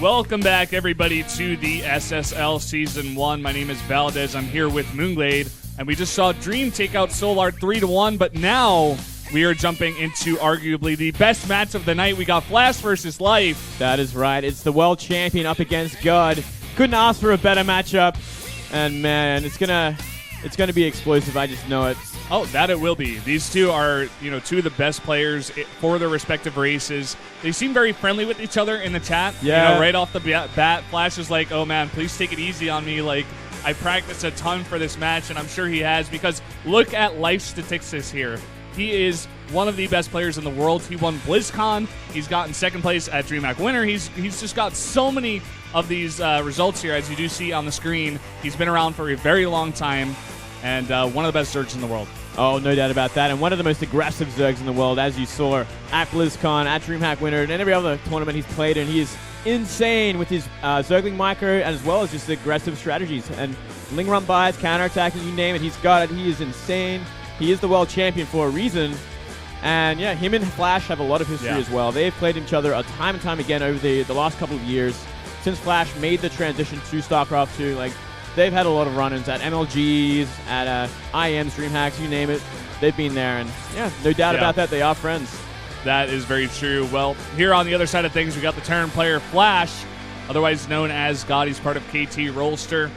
Welcome back, everybody, to the SSL Season 1. My name is Valdez. I'm here with Moonglade, and we just saw Dream take out Solar 3-1, but now we are jumping into arguably the best match of the night. We got Flash versus Life. That is right. It's the world champion up against God. Couldn't ask for a better matchup, and man, it's gonna be explosive. I just know it. Oh, that it will be. These two are, two of the best players for their respective races. They seem very friendly with each other in the chat. Yeah. Right off the bat, Flash is like, oh man, please take it easy on me. Like, I practiced a ton for this match, and I'm sure he has, because look at life statistics here. He is one of the best players in the world. He won BlizzCon. He's gotten second place at DreamHack Winter. He's just got so many of these results here, as you do see on the screen. He's been around for a very long time, and one of the best Zergs in the world. Oh, no doubt about that. And one of the most aggressive Zergs in the world, as you saw at BlizzCon, at DreamHack Winter, and every other tournament he's played in. He is insane with his Zergling micro, as well as just aggressive strategies. And Ling Run buys, counterattacking, you name it, he's got it. He is insane. He is the world champion for a reason. And yeah, him and Flash have a lot of history as well. They've played each other time and time again over the last couple of years. Since Flash made the transition to StarCraft 2, they've had a lot of run-ins at MLGs, at IMs, DreamHacks, you name it. They've been there, and yeah, no doubt about that. They are friends. That is very true. Well, here on the other side of things, we got the Terran player Flash, otherwise known as God. He's part of KT Rollster.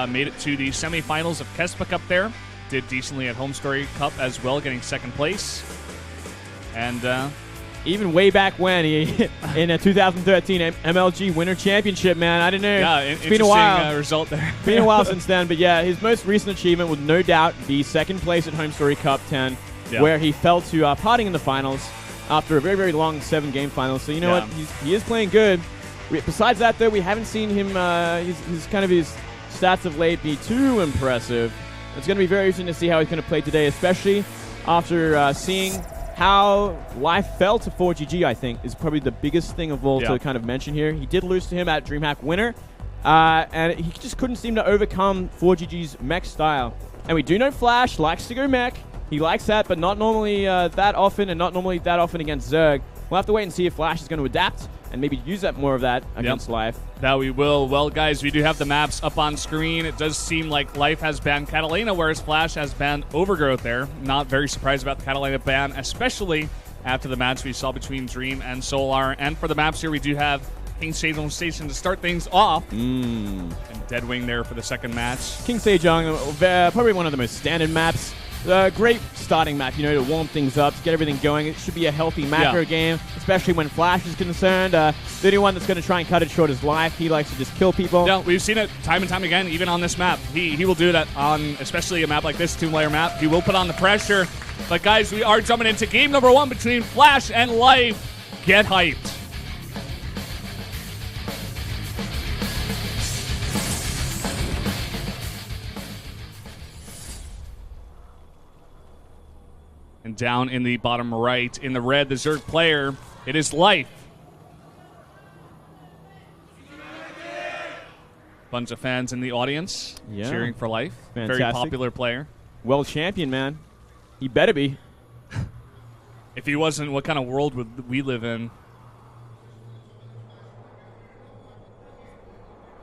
Made it to the semifinals of Kespa Cup there. Did decently at Home Story Cup as well, getting second place. And even way back when, he in a 2013 MLG Winter Championship, man. I don't know. Yeah, it's been a while. Result there. Been a while since then, but yeah, his most recent achievement would no doubt be second place at Home Story Cup 10, where he fell to parting in the finals after a very, very long 7-game final. So you know what? He is playing good. Besides that, though, we haven't seen him. His stats of late be too impressive. It's going to be very interesting to see how he's going to play today, especially after seeing how life fell to 4GG, I think, is probably the biggest thing of all to kind of mention here. He did lose to him at DreamHack Winter, and he just couldn't seem to overcome 4GG's mech style. And we do know Flash likes to go mech. He likes that, but not normally that often, and not normally that often against Zerg. We'll have to wait and see if Flash is going to adapt and maybe use that more of that against Life. That we will. Well, guys, we do have the maps up on screen. It does seem like Life has banned Catalina, whereas Flash has banned Overgrowth there. Not very surprised about the Catalina ban, especially after the match we saw between Dream and Solar. And for the maps here, we do have King Sejong Station to start things off. And Deadwing there for the second match. King Sejong, probably one of the most standard maps. Great starting map, to warm things up, to get everything going. It should be a healthy macro game, especially when Flash is concerned. The only one that's going to try and cut it short is Life. He likes to just kill people. Yeah, we've seen it time and time again, even on this map. He will do that on especially a map like this, 2-player map. He will put on the pressure. But guys, we are jumping into game number 1 between Flash and Life. Get hyped. And down in the bottom right, in the red, the Zerg player, it is Life. Bunch of fans in the audience cheering for Life. Fantastic. Very popular player. World champion, man. He better be. If he wasn't, what kind of world would we live in?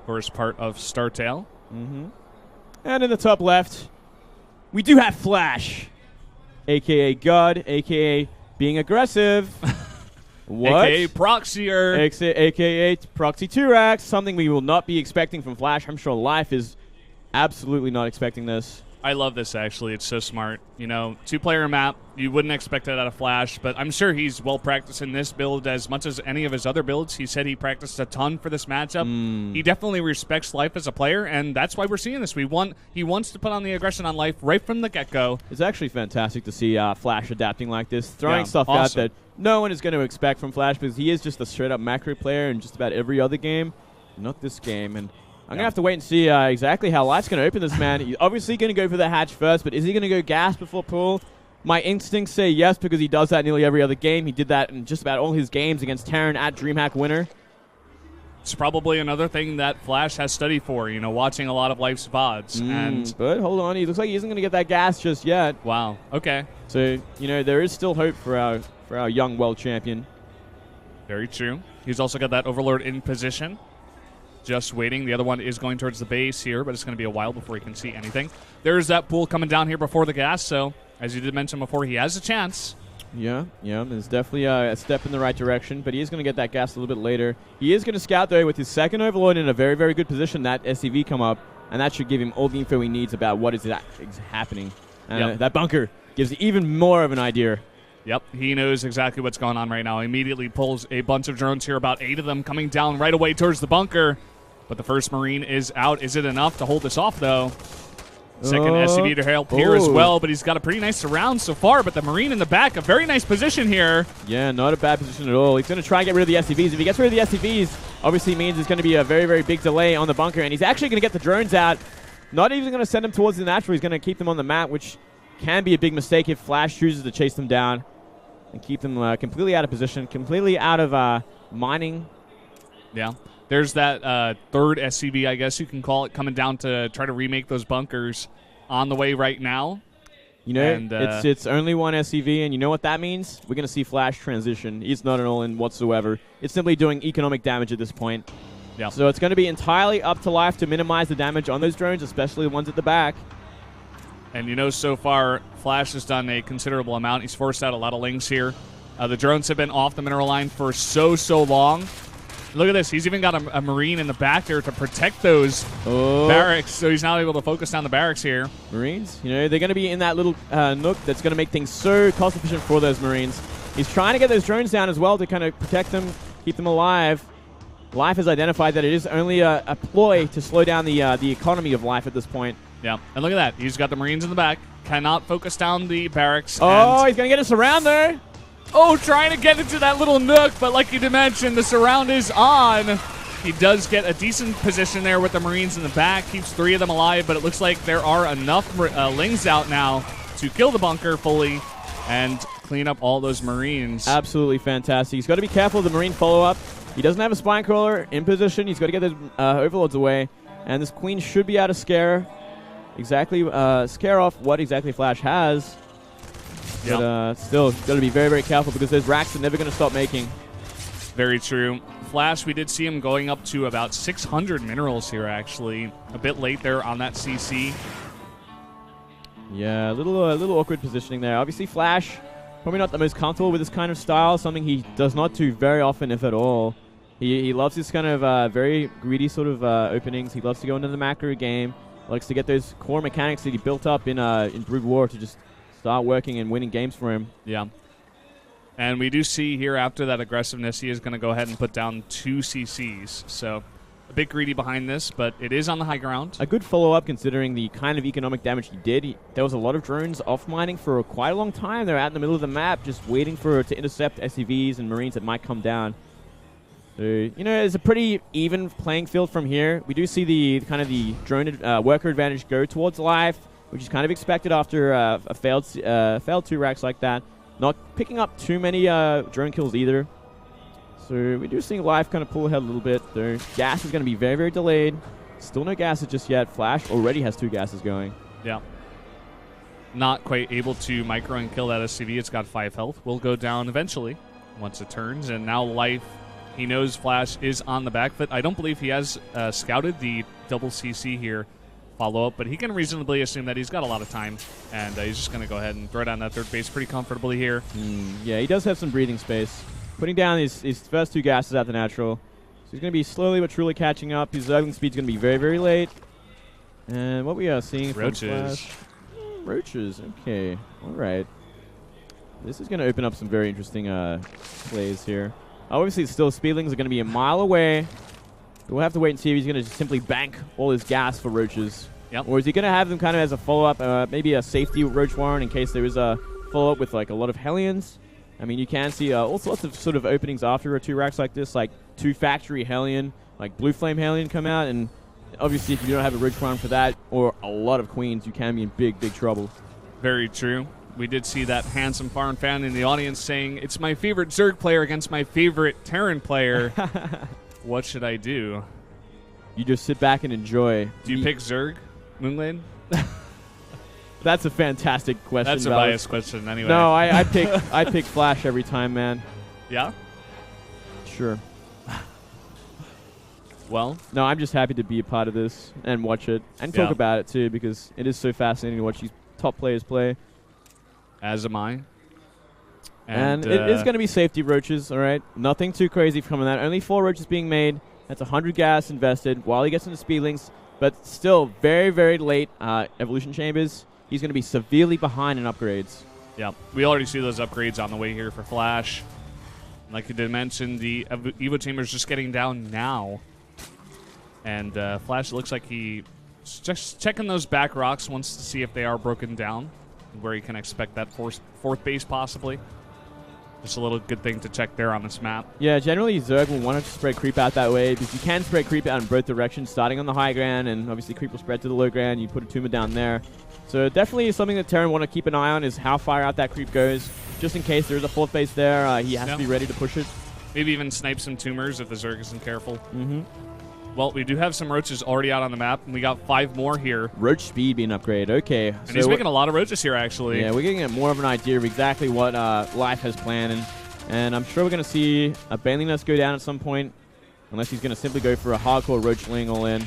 First part of Startail. And in the top left, we do have Flash. A.K.A. God, A.K.A. being aggressive. What? A.K.A. Proxier. A.K.A. Proxy 2-Rax, something we will not be expecting from Flash. I'm sure Life is absolutely not expecting this. I love this, actually. It's so smart. 2-player map. You wouldn't expect that out of Flash, but I'm sure he's well practiced in this build as much as any of his other builds. He said he practiced a ton for this matchup. He definitely respects Life as a player, and that's why we're seeing this. He wants to put on the aggression on Life right from the get-go. It's actually fantastic to see Flash adapting like this, throwing stuff out that no one is going to expect from Flash, because he is just a straight-up macro player in just about every other game, not this game. And I'm going to have to wait and see exactly how Life's going to open this, man. He's obviously going to go for the hatch first, but is he going to go gas before pull? My instincts say yes, because he does that nearly every other game. He did that in just about all his games against Terran at DreamHack Winter. It's probably another thing that Flash has studied for, watching a lot of Life's VODs. But hold on, he looks like he isn't going to get that gas just yet. Wow, okay. So, there is still hope for our young world champion. Very true. He's also got that Overlord in position. Just waiting. The other one is going towards the base here, but it's going to be a while before he can see anything. There's that pool coming down here before the gas, so as you did mention before, he has a chance. Yeah, there's definitely a step in the right direction, but he is going to get that gas a little bit later. He is going to scout, though, with his second Overlord in a very, very good position. That SCV come up, and that should give him all the info he needs about what is happening. That bunker gives even more of an idea. Yep, he knows exactly what's going on right now. He immediately pulls a bunch of drones here, about 8 of them coming down right away towards the bunker. But the first Marine is out. Is it enough to hold this off, though? Second SCV to help here as well, but he's got a pretty nice surround so far. But the Marine in the back, a very nice position here. Yeah, not a bad position at all. He's going to try and get rid of the SCVs. If he gets rid of the SCVs, obviously means it's going to be a very, very big delay on the bunker. And he's actually going to get the drones out. Not even going to send them towards the natural. He's going to keep them on the map, which can be a big mistake if Flash chooses to chase them down and keep them completely out of position, completely out of mining. Yeah. There's that third SCV, I guess you can call it, coming down to try to remake those bunkers on the way right now. You know, and, it's only one SCV, and you know what that means? We're going to see Flash transition. He's not an all-in whatsoever. It's simply doing economic damage at this point. Yeah. So it's going to be entirely up to Life to minimize the damage on those drones, especially the ones at the back. And you know, so far, Flash has done a considerable amount. He's forced out a lot of lings here. The drones have been off the mineral line for so long. Look at this. He's even got a Marine in the back there to protect those barracks, so he's now able to focus down the barracks here. Marines, you know, they're going to be in that little nook that's going to make things so cost-efficient for those Marines. He's trying to get those drones down as well to kind of protect them, keep them alive. Life has identified that it is only a ploy to slow down the economy of Life at this point. Yeah, and look at that. He's got the Marines in the back. Cannot focus down the barracks. Oh, he's going to get a surround there. Oh, trying to get into that little nook, but like you did mention, the surround is on. He does get a decent position there with the Marines in the back. Keeps 3 of them alive, but it looks like there are enough lings out now to kill the bunker fully and clean up all those Marines. Absolutely fantastic. He's got to be careful of the Marine follow-up. He doesn't have a spine crawler in position. He's got to get those overlords away. And this Queen should be able to scare off what exactly Flash has. Yep. But still, got to be very, very careful because those racks are never going to stop making. Very true. Flash, we did see him going up to about 600 minerals here, actually. A bit late there on that CC. Yeah, a little awkward positioning there. Obviously, Flash, probably not the most comfortable with this kind of style, something he does not do very often, if at all. He loves this kind of very greedy sort of openings. He loves to go into the macro game. Likes to get those core mechanics that he built up in Brood War to just start working and winning games for him. Yeah. And we do see here after that aggressiveness, he is going to go ahead and put down 2 CCs. So a bit greedy behind this, but it is on the high ground. A good follow-up considering the kind of economic damage he did. There was a lot of drones off-mining for quite a long time. They're out in the middle of the map just waiting to intercept SCVs and Marines that might come down. So, you know, it's a pretty even playing field from here. We do see the drone worker advantage go towards Life, which is kind of expected after a failed 2 racks like that. Not picking up too many drone kills either. So we do see Life kind of pull ahead a little bit. Though gas is going to be very, very delayed. Still no gases just yet. Flash already has 2 gases going. Yeah. Not quite able to micro and kill that SCV. It's got 5 health. Will go down eventually once it turns. And now Life, he knows Flash is on the back foot. I don't believe he has scouted the double CC here. Follow-up, but he can reasonably assume that he's got a lot of time, and he's just going to go ahead and throw down that third base pretty comfortably here. Yeah, he does have some breathing space. Putting down his first 2 gases at the natural. So he's going to be slowly but truly catching up. His juggling speed's going to be very, very late. And what we are seeing from Flash... Roaches, okay. All right. This is going to open up some very interesting plays here. Obviously, still Speedlings are going to be a mile away. We'll have to wait and see if he's going to simply bank all his gas for roaches. Yep. Or is he going to have them kind of as a follow-up, maybe a safety roach warren in case there is a follow-up with like a lot of Hellions. I mean, you can see all sorts of sort of openings after 2 racks like this, like 2 factory Hellion, like Blue Flame Hellion come out, and obviously if you don't have a roach warren for that, or a lot of Queens, you can be in big, big trouble. Very true. We did see that handsome foreign fan in the audience saying, "It's my favorite Zerg player against my favorite Terran player." What should I do? You just sit back and enjoy. Do you pick Zerg, Moonglade? That's a fantastic question. That's a biased question, anyway. No, I pick Flash every time, man. Yeah? Sure. Well, no, I'm just happy to be a part of this and watch it and talk about it too, because it is so fascinating to watch these top players play. As am I. And it is going to be safety roaches, all right? Nothing too crazy from that. Only 4 roaches being made. That's 100 gas invested while he gets into speedlings, but still very, very late evolution chambers. He's going to be severely behind in upgrades. Yeah, we already see those upgrades on the way here for Flash. Like you did mention, the Evo Chamber is just getting down now. And Flash looks like he's just checking those back rocks, wants to see if they are broken down, where he can expect that fourth base possibly. Just a little good thing to check there on this map. Yeah, generally Zerg will want to spread creep out that way, because you can spread creep out in both directions, starting on the high ground, and obviously creep will spread to the low ground. You put a tumor down there. So definitely something that Terran want to keep an eye on is how far out that creep goes. Just in case there is a 4th base there, he has to be ready to push it. Maybe even snipe some tumors if the Zerg isn't careful. Mm-hmm. Well, we do have some roaches already out on the map, and we got 5 more here. Roach speed being upgraded. Okay. And he's making a lot of roaches here, actually. Yeah, we're getting more of an idea of exactly what Life has planned. And I'm sure we're going to see a Baneling Nest go down at some point, unless he's going to simply go for a hardcore Roachling all in.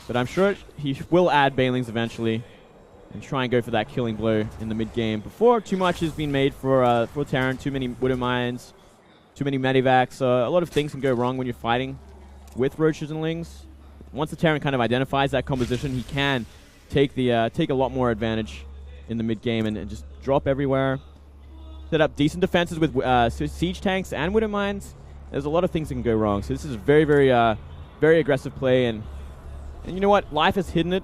But I'm sure he will add Banelings eventually and try and go for that killing blow in the mid-game before too much has been made for Terran. Too many Widow Mines, too many Medivacs. A lot of things can go wrong when you're fighting with Roaches and Lings. Once the Terran kind of identifies that composition, he can take a lot more advantage in the mid-game and just drop everywhere. Set up decent defenses with siege tanks and Widow Mines. There's a lot of things that can go wrong. So this is very, very aggressive play. And you know what? Life has hidden it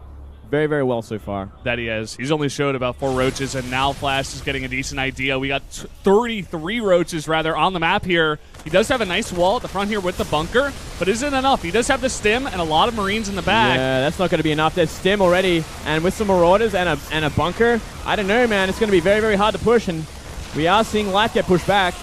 very, very well so far. That he has. He's only showed about 4 roaches, and now Flash is getting a decent idea. We got 33 roaches, rather, on the map here. He does have a nice wall at the front here with the bunker, but isn't enough. He does have the stim and a lot of Marines in the back. Yeah, that's not going to be enough. There's stim already, and with some Marauders and a bunker, I don't know, man. It's going to be very, very hard to push, and we are seeing Life get pushed back.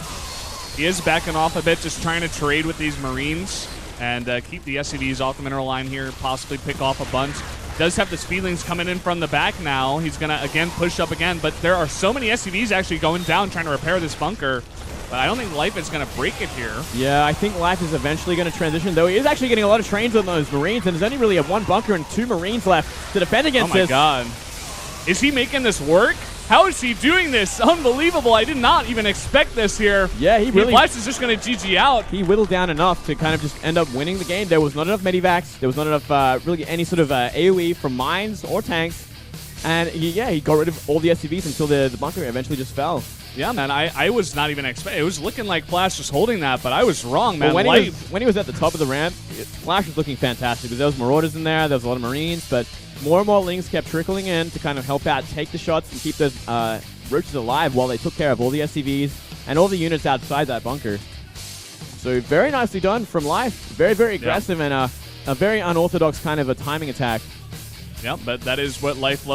He is backing off a bit, just trying to trade with these Marines and keep the SCVs off the mineral line here, possibly pick off a bunch. Does have the Speedlings coming in from the back now. He's going to, again, push up again, but there are so many SCVs actually going down trying to repair this bunker, but I don't think Life is going to break it here. Yeah, I think Life is eventually going to transition, though he is actually getting a lot of trains on those Marines, and there's only really 1 bunker and 2 Marines left to defend against this. Oh my god. Is he making this work? How is he doing this? Unbelievable. I did not even expect this here. Yeah, he really... Flash is just going to GG out. He whittled down enough to kind of just end up winning the game. There was not enough Medivacs. There was not enough really any sort of AoE from mines or tanks. And he got rid of all the SCVs until the bunker eventually just fell. Yeah, man, I was not even expecting. It was looking like Flash was holding that, but I was wrong, man. Well, when he was at the top of the ramp, Flash was looking fantastic because there was Marauders in there, there was a lot of Marines, but more and more Lings kept trickling in to kind of help out, take the shots, and keep those Roaches alive while they took care of all the SCVs and all the units outside that bunker. So very nicely done from Life. Very, very aggressive and a very unorthodox kind of a timing attack. Yep, but that is what Life loves.